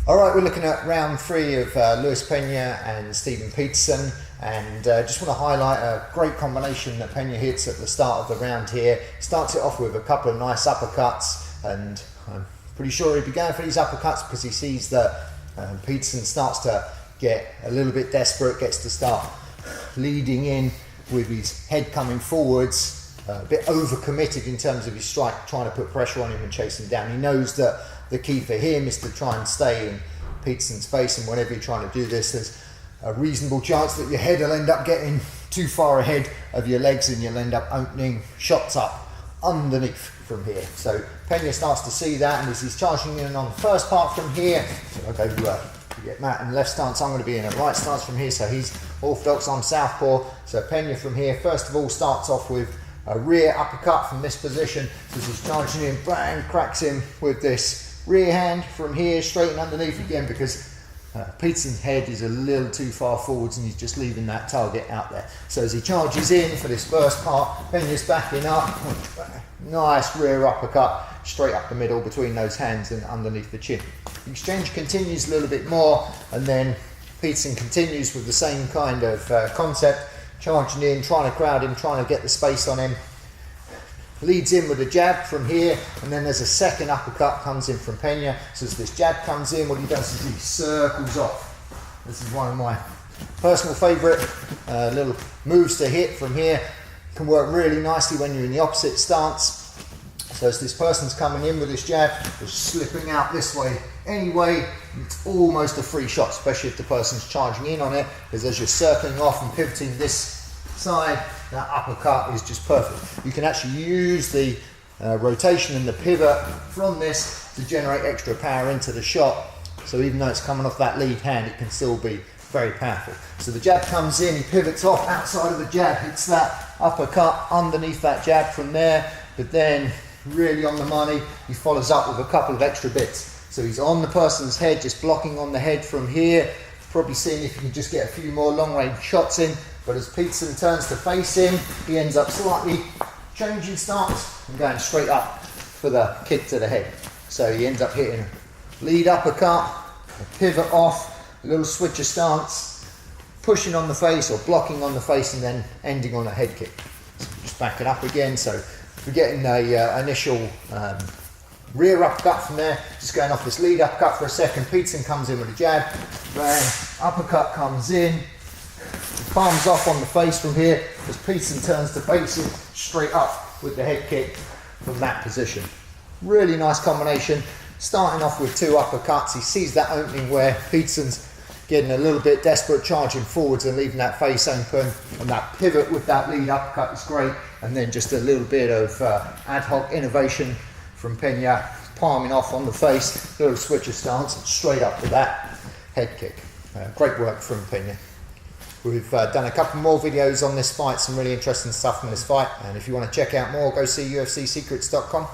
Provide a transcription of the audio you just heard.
All right, we're looking at round 3 of Luis Peña and Steven Peterson, and just want to highlight a great combination that Peña hits at the start of the round here. Starts it off with a couple of nice uppercuts, and I'm pretty sure he'd be going for these uppercuts because he sees that Peterson starts to get a little bit desperate, gets to start leading in with his head coming forwards, a bit overcommitted in terms of his strike, trying to put pressure on him and chase him down. He knows that the key for him is to try and stay in Peterson's face, and whenever you're trying to do this, there's a reasonable chance that your head will end up getting too far ahead of your legs and you'll end up opening shots up underneath from here. So Peña starts to see that, and as he's charging in on the first part from here, so I'll go to get Matt in left stance, I'm going to be in a right stance from here, so he's orthodox, I'm southpaw. So Peña from here, first of all, starts off with a rear uppercut from this position. So as he's charging in, bang, cracks him with this rear hand from here, straight and underneath again, because Peterson's head is a little too far forwards and he's just leaving that target out there. So as he charges in for this first part, Peña's backing up, nice rear uppercut, straight up the middle between those hands and underneath the chin. The exchange continues a little bit more, and then Peterson continues with the same kind of concept, charging in, trying to crowd him, trying to get the space on him. Leads in with a jab from here, and then there's a second uppercut comes in from Peña. So as this jab comes in, what he does is he circles off. This is one of my personal favourite little moves to hit from here. Can work really nicely when you're in the opposite stance. So as this person's coming in with this jab, they're slipping out this way anyway. It's almost a free shot, especially if the person's charging in on it, because as you're circling off and pivoting this side, that uppercut is just perfect. You can actually use the rotation and the pivot from this to generate extra power into the shot. So even though it's coming off that lead hand, it can still be very powerful. So the jab comes in, he pivots off outside of the jab, hits that uppercut underneath that jab from there, but then really on the money, he follows up with a couple of extra bits. So he's on the person's head, just blocking on the head from here, probably seeing if he can just get a few more long range shots in. But as Peterson turns to face him, he ends up slightly changing stance and going straight up for the kick to the head. So he ends up hitting a lead uppercut, a pivot off, a little switcher stance, pushing on the face or blocking on the face, and then ending on a head kick. So just back it up again. So we're getting a initial rear uppercut from there, just going off this lead uppercut for a second. Peterson comes in with a jab, bang, uppercut comes in. Palms off on the face from here as Peterson turns to face him, straight up with the head kick from that position. Really nice combination. Starting off with 2 uppercuts, he sees that opening where Peterson's getting a little bit desperate, charging forwards and leaving that face open, and that pivot with that lead uppercut is great. And then just a little bit of ad hoc innovation from Peña, palming off on the face, little switcher stance, and straight up to that head kick. Great work from Peña. We've done a couple more videos on this fight, some really interesting stuff from this fight, and if you want to check out more, go see UFCsecrets.com.